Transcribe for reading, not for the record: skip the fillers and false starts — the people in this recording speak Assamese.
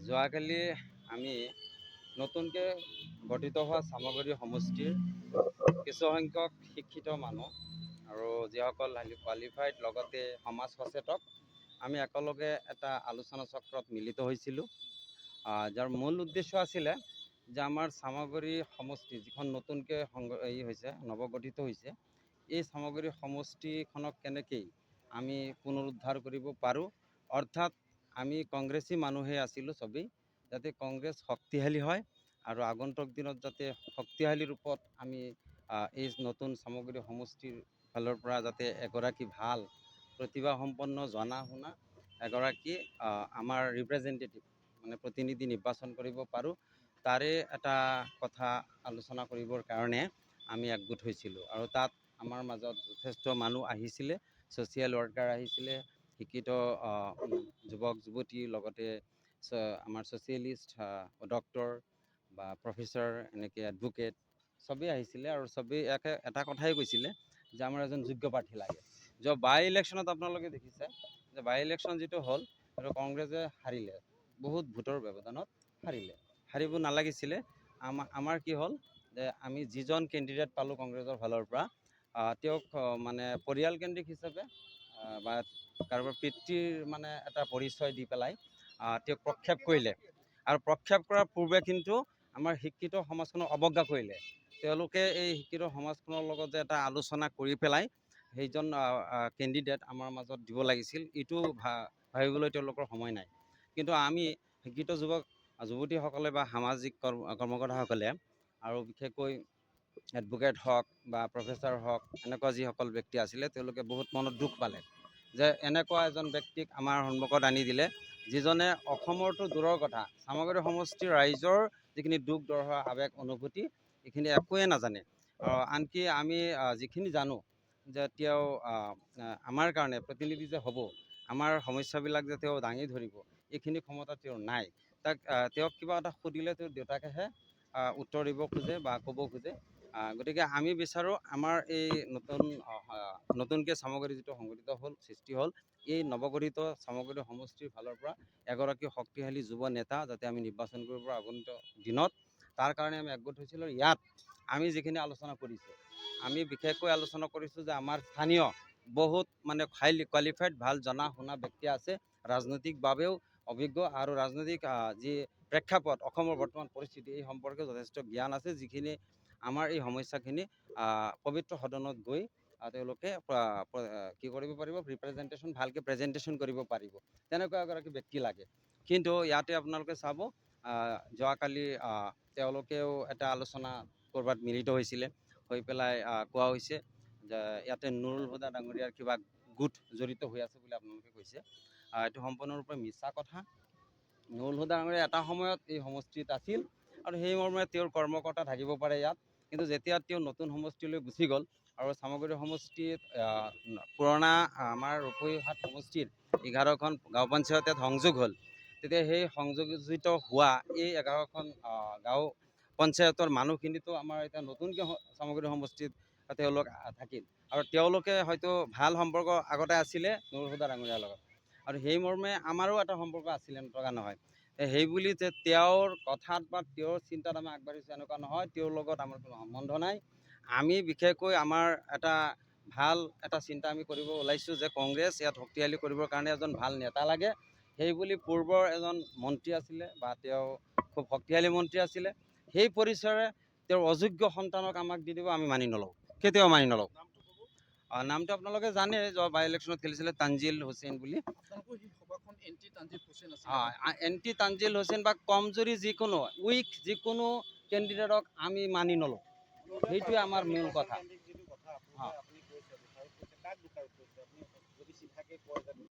যোৱাকালি আমি নতুনকৈ গঠিত হোৱা চামগুৰি সমষ্টিৰ কিছুসংখ্যক শিক্ষিত মানুহ আৰু যিসকল কোৱালিফাইড লগতে সমাজ সচেতক আমি একেলগে এটা আলোচনা চক্ৰত মিলিত হৈছিলোঁ। যাৰ মূল উদ্দেশ্য আছিলে যে আমাৰ চামগুৰি সমষ্টি যিখন নতুনকৈ হৈছে নৱগঠিত হৈছে, এই চামগুৰি সমষ্টিখনক কেনেকৈ আমি পুনৰুদ্ধাৰ কৰিব পাৰোঁ। অৰ্থাৎ আমি কংগ্ৰেছী মানুহে আছিলোঁ চবেই, যাতে কংগ্ৰেছ শক্তিশালী হয় আৰু আগন্তুক দিনত যাতে শক্তিশালী ৰূপত আমি এই নতুন চামগুৰি সমষ্টিৰ ফালৰ পৰা যাতে এগৰাকী ভাল প্ৰতিভাসম্পন্ন জনা শুনা এগৰাকী আমাৰ ৰিপ্ৰেজেণ্টেটিভ মানে প্ৰতিনিধি নিৰ্বাচন কৰিব পাৰোঁ, তাৰে এটা কথা আলোচনা কৰিবৰ কাৰণে আমি একগোট হৈছিলোঁ। আৰু তাত আমাৰ মাজত যথেষ্ট মানুহ আহিছিলে, ছ'চিয়েল ৱৰ্কাৰ আহিছিলে, শিক্ষিত যুৱক যুৱতী, লগতে আমাৰ ছ'চিয়েলিষ্ট, ডক্টৰ বা প্ৰফেচৰ, এনেকৈ এডভোকেট চবেই আহিছিলে। আৰু চবেই এটা কথাই কৈছিলে যে আমাৰ এজন যোগ্য প্ৰাৰ্থী লাগে। বাই ইলেকশ্যনত আপোনালোকে দেখিছে যে বাই ইলেকশ্যন যিটো হ'ল সেইটো কংগ্ৰেছে হাৰিলে, বহুত ভোটৰ ব্যৱধানত হাৰিব নালাগিছিলে। আমাৰ কি হ'ল যে আমি যিজন কেণ্ডিডেট পালোঁ কংগ্ৰেছৰ ফালৰ পৰা, তেওঁক মানে পৰিয়ালকেন্দ্ৰিক হিচাপে বা কাৰোবাৰ পিতৃৰ মানে এটা পৰিচয় দি পেলাই তেওঁক প্ৰক্ষেপ কৰিলে। আৰু প্ৰক্ষেপ কৰাৰ পূৰ্বে কিন্তু আমাৰ শিক্ষিত সমাজখনক অৱজ্ঞা কৰিলে। তেওঁলোকে এই শিক্ষিত সমাজখনৰ লগত যে এটা আলোচনা কৰি পেলাই সেইজন কেণ্ডিডেট আমাৰ মাজত দিব লাগিছিল, এইটো ভাবিবলৈ তেওঁলোকৰ সময় নাই। কিন্তু আমি শিক্ষিত যুৱক যুৱতীসকলে বা সামাজিক কৰ্মকৰ্তাসকলে আৰু বিশেষকৈ এডভোকেট হওক বা প্ৰফেচাৰ হওক, এনেকুৱা যিসকল ব্যক্তি আছিলে, তেওঁলোকে বহুত মনত দুখ পালে যে এনেকুৱা এজন ব্যক্তিক আমাৰ সন্মুখত আনি দিলে, যিজনে অসমৰতো দূৰৰ কথা, চামগুৰি সমষ্টিৰ ৰাইজৰ যিখিনি দুখ দৰ্শা আৱেগ অনুভূতি এইখিনি একোৱে নাজানে। আনকি আমি যিখিনি জানো যে তেওঁ আমাৰ কাৰণে প্ৰতিনিধি যে হ'ব, আমাৰ সমস্যাবিলাক যে তেওঁ দাঙি ধৰিব, এইখিনি ক্ষমতা তেওঁৰ নাই। তেওঁক কিবা এটা সুধিলে তেওঁৰ দেউতাকেহে উত্তৰ দিব খোজে বা ক'ব খোজে। গতিকে আমি বিচাৰোঁ আমাৰ এই নতুনকৈ চামগুৰি যিটো সংগঠিত হ'ল, সৃষ্টি হ'ল, এই নৱগঠিত চামগুৰি সমষ্টিৰ ফালৰ পৰা এগৰাকী শক্তিশালী যুৱ নেতা যাতে আমি নিৰ্বাচন কৰিব পাৰোঁ আগন্তুক দিনত, তাৰ কাৰণে আমি একগোট হৈছিলোঁ। ইয়াত আমি যিখিনি আলোচনা কৰিছোঁ, আমি বিশেষকৈ আলোচনা কৰিছোঁ যে আমাৰ স্থানীয় বহুত মানে হাইলি কোৱালিফাইড ভাল জনা শুনা ব্যক্তি আছে, ৰাজনৈতিকভাৱেও অভিজ্ঞ আৰু ৰাজনৈতিক যি প্ৰেক্ষাপট অসমৰ বৰ্তমান পৰিস্থিতি এই সম্পৰ্কে যথেষ্ট জ্ঞান আছে, যিখিনি আমাৰ এই সমস্যাখিনি পবিত্ৰ সদনত গৈ তেওঁলোকে কি কৰিব পাৰিব, ৰিপ্ৰেজেণ্টেশ্যন ভালকৈ প্ৰেজেণ্টেশ্যন কৰিব পাৰিব, তেনেকুৱা এগৰাকী ব্যক্তি লাগে। কিন্তু ইয়াতে আপোনালোকে চাব, যোৱাকালি তেওঁলোকেও এটা আলোচনা ক'ৰবাত মিলিত হৈছিলে, হৈ পেলাই কোৱা হৈছে যে ইয়াতে নুৰুল হুদা ডাঙৰীয়াৰ কিবা গোট জড়িত হৈ আছে বুলি আপোনালোকে কৈছে। এইটো সম্পূৰ্ণৰূপে মিছা কথা। নুৰুল হুদা ডাঙৰীয়া এটা সময়ত এই সমষ্টিত আছিল আৰু সেই মৰ্মে তেওঁৰ কৰ্মকৰ্তা থাকিব পাৰে ইয়াত, কিন্তু যেতিয়া তেওঁ নতুন সমষ্টিলৈ গুচি গ'ল আৰু চামগুৰি সমষ্টিত পুৰণা আমাৰ ৰূপহীহাট সমষ্টিৰ 11খন গাঁও পঞ্চায়ত সংযোগ হ'ল, তেতিয়া সেই সংযোজিত হোৱা এই 11খন গাঁও পঞ্চায়তৰ মানুহখিনিতো আমাৰ এতিয়া নতুনকৈ চামগুৰি সমষ্টিত তেওঁলোক থাকিল, আৰু তেওঁলোকে হয়তো ভাল সম্পৰ্ক আগতে আছিলে নুৰুল হুদা ডাঙৰীয়াৰ লগত, আৰু সেই মৰ্মে আমাৰো এটা সম্পৰ্ক আছিলে, নথকা নহয়। সেই বুলি যে তেওঁৰ কথাত বা তেওঁৰ চিন্তাত আমি আগবাঢ়িছোঁ এনেকুৱা নহয়, তেওঁৰ লগত আমাৰ কোনো সম্বন্ধ নাই। আমি বিশেষকৈ আমাৰ এটা ভাল এটা চিন্তা আমি কৰিব ওলাইছোঁ যে কংগ্ৰেছ ইয়াত শক্তিশালী কৰিবৰ কাৰণে এজন ভাল নেতা লাগে। সেই বুলি পূৰ্বৰ এজন মন্ত্ৰী আছিলে বা তেওঁ খুব শক্তিশালী মন্ত্ৰী আছিলে, সেই পৰিচয়ৰে তেওঁৰ অযোগ্য সন্তানক আমাক দি দিব, আমি মানি নলওঁ, কেতিয়াও মানি নলওঁ। নামটো আপোনালোকে জানে, বাই ইলেকশ্যনত খেলিছিলে তানজিল হুছেইন বুলি। এণ্টি তানজিল হুছেইন বা কমজুৰি যিকোনো উইক যিকোনো কেণ্ডিডেটক আমি মানি নলওঁ, সেইটোৱে আমাৰ মূল কথা।